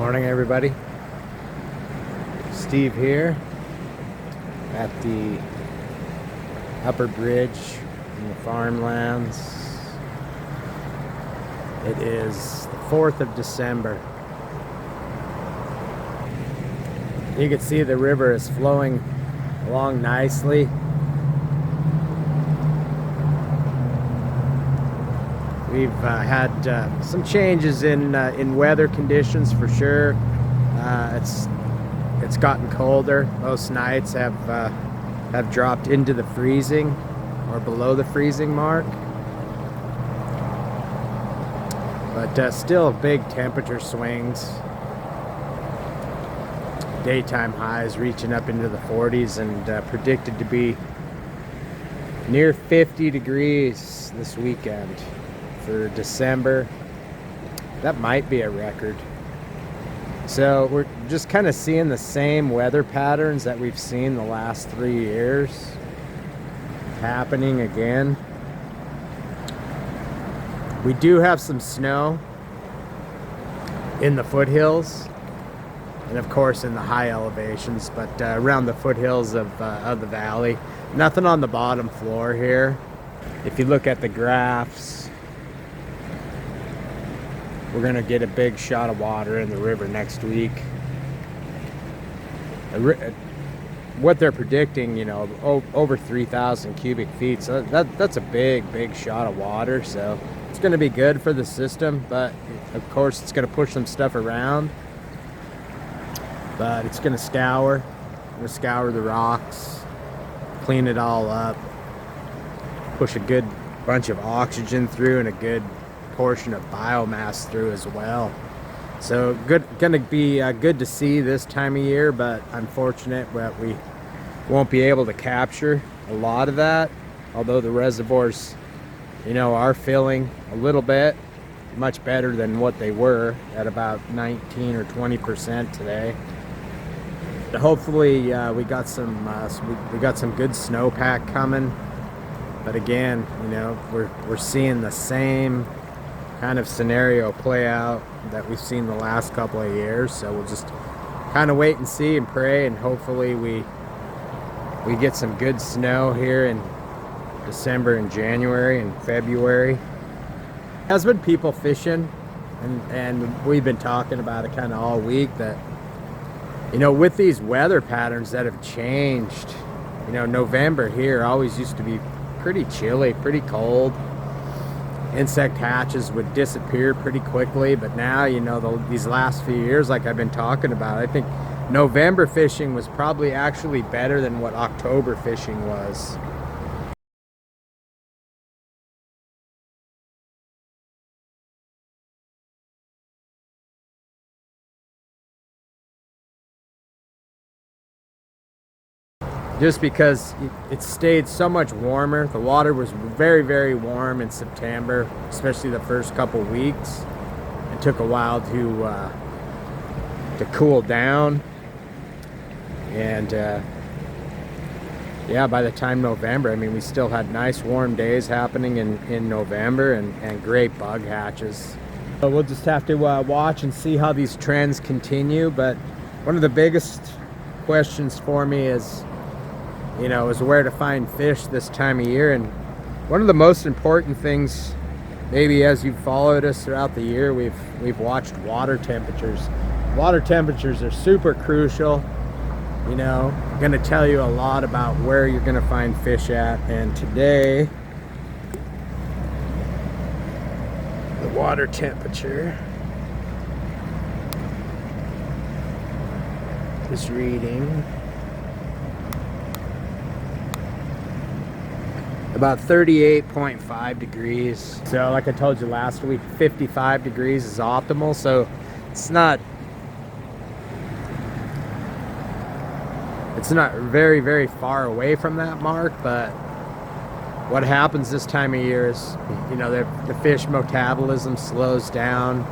Morning, everybody. Steve here at the upper bridge in the Farmlands. It is the 4th of December. You can see the river is flowing along nicely. We've had some changes in weather conditions for sure. It's gotten colder. Most nights have dropped into the freezing or below the freezing mark. But still big temperature swings. Daytime highs reaching up into the 40s and predicted to be near 50 degrees this weekend. For December. That might be a record. So we're just kind of seeing the same weather patterns that we've seen the last 3 years happening again. We do have some snow in the foothills and of course in the high elevations, but around the foothills of the valley. Nothing on the bottom floor here. If you look at the graphs, we're gonna get a big shot of water in the river next week. What they're predicting, over 3,000 cubic feet. So that's a big shot of water. So it's gonna be good for the system, but of course it's gonna push some stuff around. But it's gonna scour the rocks, clean it all up, push a good bunch of oxygen through and a good portion of biomass through as well. So gonna be good to see this time of year, but unfortunate that we won't be able to capture a lot of that, although the reservoirs are filling a little bit, much better than what they were at about 19 or 20% today. Hopefully we got some good snowpack coming, but again, we're seeing the same kind of scenario play out that we've seen the last couple of years. So we'll just kind of wait and see and pray, and hopefully we get some good snow here in December and January and February. There's been people fishing, and we've been talking about it kind of all week, that with these weather patterns that have changed, November here always used to be pretty chilly, pretty cold. Insect hatches would disappear pretty quickly, but now these last few years, like I've been talking about, I think November fishing was probably actually better than what October fishing was. Just because it stayed so much warmer. The water was very warm in September, especially the first couple weeks. It took a while to cool down, and yeah, by the time November, we still had nice warm days happening in November and great bug hatches. So we'll just have to watch and see how these trends continue. But one of the biggest questions for me is where to find fish this time of year. And one of the most important things, maybe as you've followed us throughout the year, we've watched water temperatures. Water temperatures are super crucial. Going to tell you a lot about where you're going to find fish at. And today, the water temperature is reading about 38.5 degrees. So like I told you last week, 55 degrees is optimal. So it's not very far away from that mark. But what happens this time of year is, the fish metabolism slows down,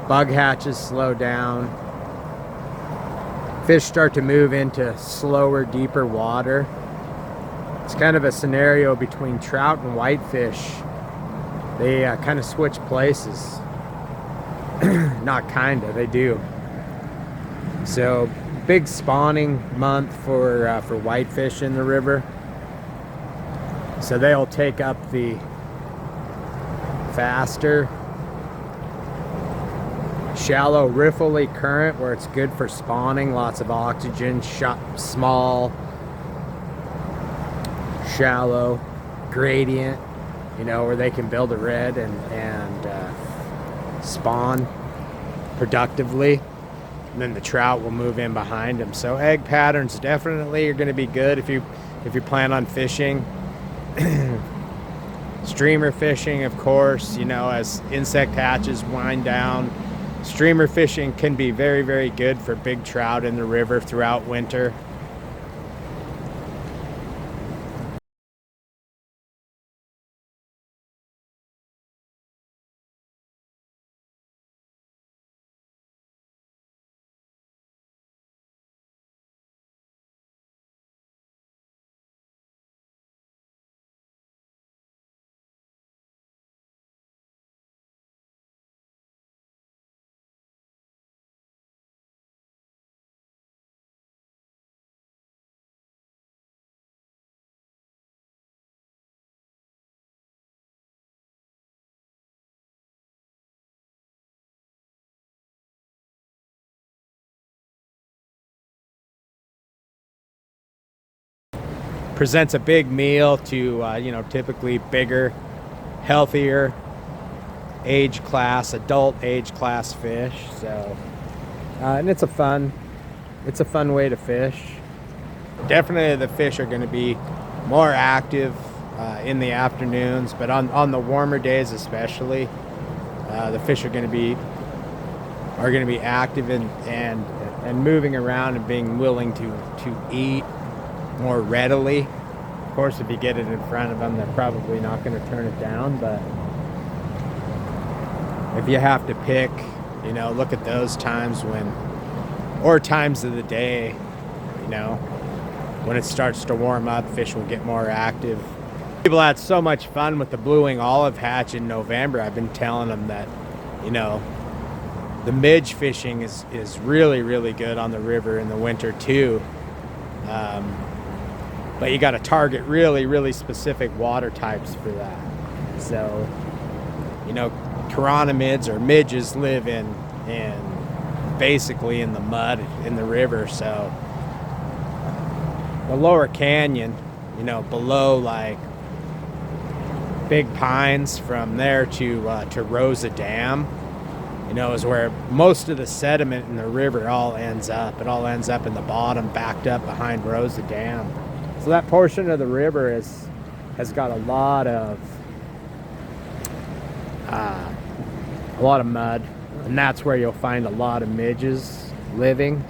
bug hatches slow down, fish start to move into slower, deeper water. It's kind of a scenario between trout and whitefish. They kind of switch places. Not kind of, they do. So big spawning month for whitefish in the river. So they'll take up the faster, shallow riffly current where it's good for spawning, lots of oxygen, small, shallow gradient, you know, where they can build a redd and spawn productively, and then the trout will move in behind them. So egg patterns definitely are going to be good if you plan on fishing. Streamer fishing, of course, you know, as insect hatches wind down, streamer fishing can be very, very good for big trout in the river throughout winter. Presents a big meal to you know, typically bigger, healthier adult age class fish. So and it's a fun way to fish. Definitely the fish are going to be more active in the afternoons, but on the warmer days especially, the fish are going to be active and moving around and being willing to eat more readily. Of course, if you get it in front of them, they're probably not going to turn it down, but if you have to pick, you know, look at those times or times of the day, you know, when it starts to warm up, fish will get more active. People had so much fun with the blue wing olive hatch in November. I've been telling them that, you know, the midge fishing is really, really good on the river in the winter too. But you got to target really, really specific water types for that. So, you know, chironomids or midges live in basically in the mud in the river. So the lower canyon, you know, below like Big Pines, from there to Rosa Dam, you know, is where most of the sediment in the river all ends up. It all ends up in the bottom, backed up behind Rosa Dam. So that portion of the river has got a lot of mud, and that's where you'll find a lot of midges living.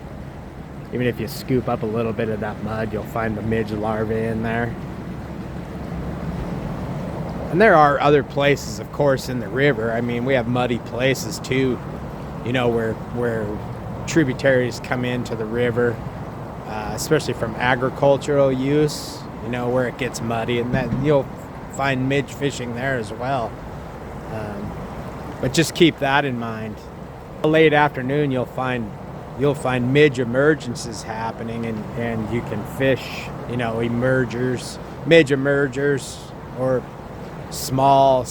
Even if you scoop up a little bit of that mud, you'll find the midge larvae in there. And there are other places, of course, in the river. I mean, we have muddy places too, you know, where tributaries come into the river, especially from agricultural use, you know, where it gets muddy, and then you'll find midge fishing there as well. But just keep that in mind. Late afternoon, you'll find midge emergences happening, and you can fish, you know, midge emergers, or small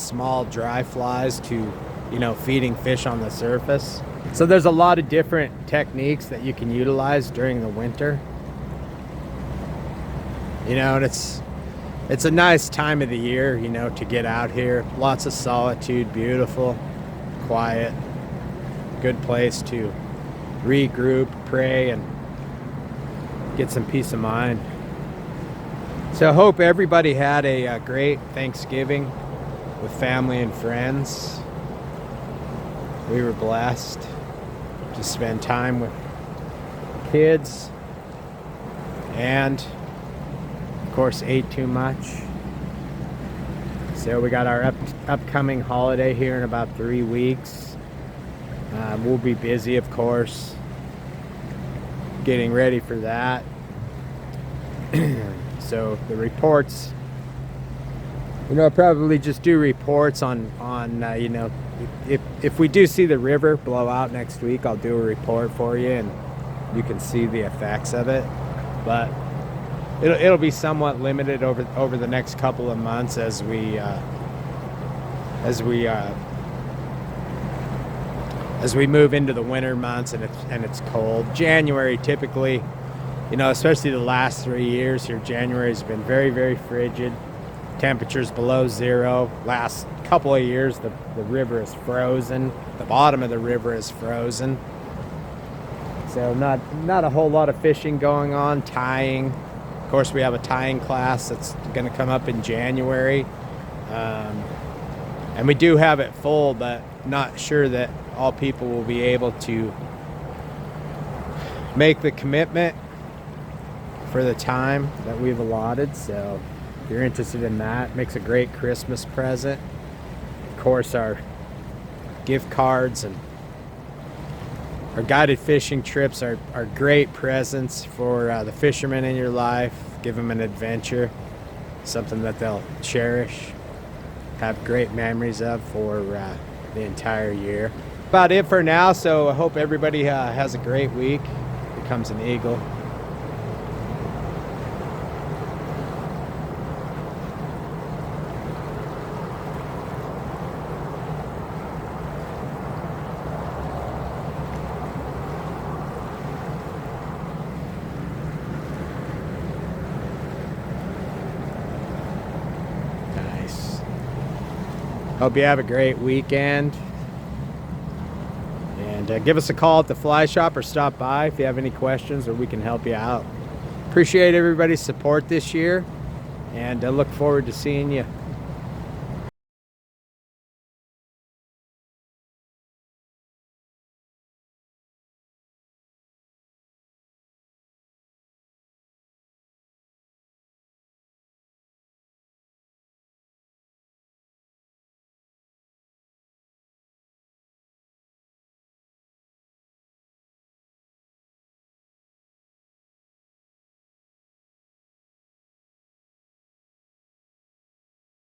dry flies to, you know, feeding fish on the surface. So there's a lot of different techniques that you can utilize during the winter. You know, and it's a nice time of the year, you know, to get out here. Lots of solitude, beautiful, quiet, good place to regroup, pray, and get some peace of mind. So I hope everybody had a great Thanksgiving with family and friends. We were blessed to spend time with kids, and of course ate too much. So we got our upcoming holiday here in about 3 weeks. We'll be busy, of course, getting ready for that. So the reports, you know, I'll probably just do reports on you know, if we do see the river blow out next week, I'll do a report for you, and you can see the effects of it. But it'll be somewhat limited over the next couple of months as we move into the winter months and it's cold. January typically, you know, especially the last 3 years here, January's been very, very frigid. Temperatures below zero. Last couple of years, the river is frozen. The bottom of the river is frozen. So not a whole lot of fishing going on. Tying. Of course, we have a tying class that's going to come up in January. And we do have it full, but not sure that all people will be able to make the commitment for the time that we've allotted. So if you're interested in that, makes a great Christmas present. Of course, our gift cards and our guided fishing trips are great presents for the fishermen in your life. Give them an adventure, something that they'll cherish, have great memories of for the entire year. About it for now, so I hope everybody has a great week. Here comes an eagle. Nice. Hope you have a great weekend. And give us a call at the fly shop or stop by if you have any questions, or we can help you out. Appreciate everybody's support this year, and I look forward to seeing you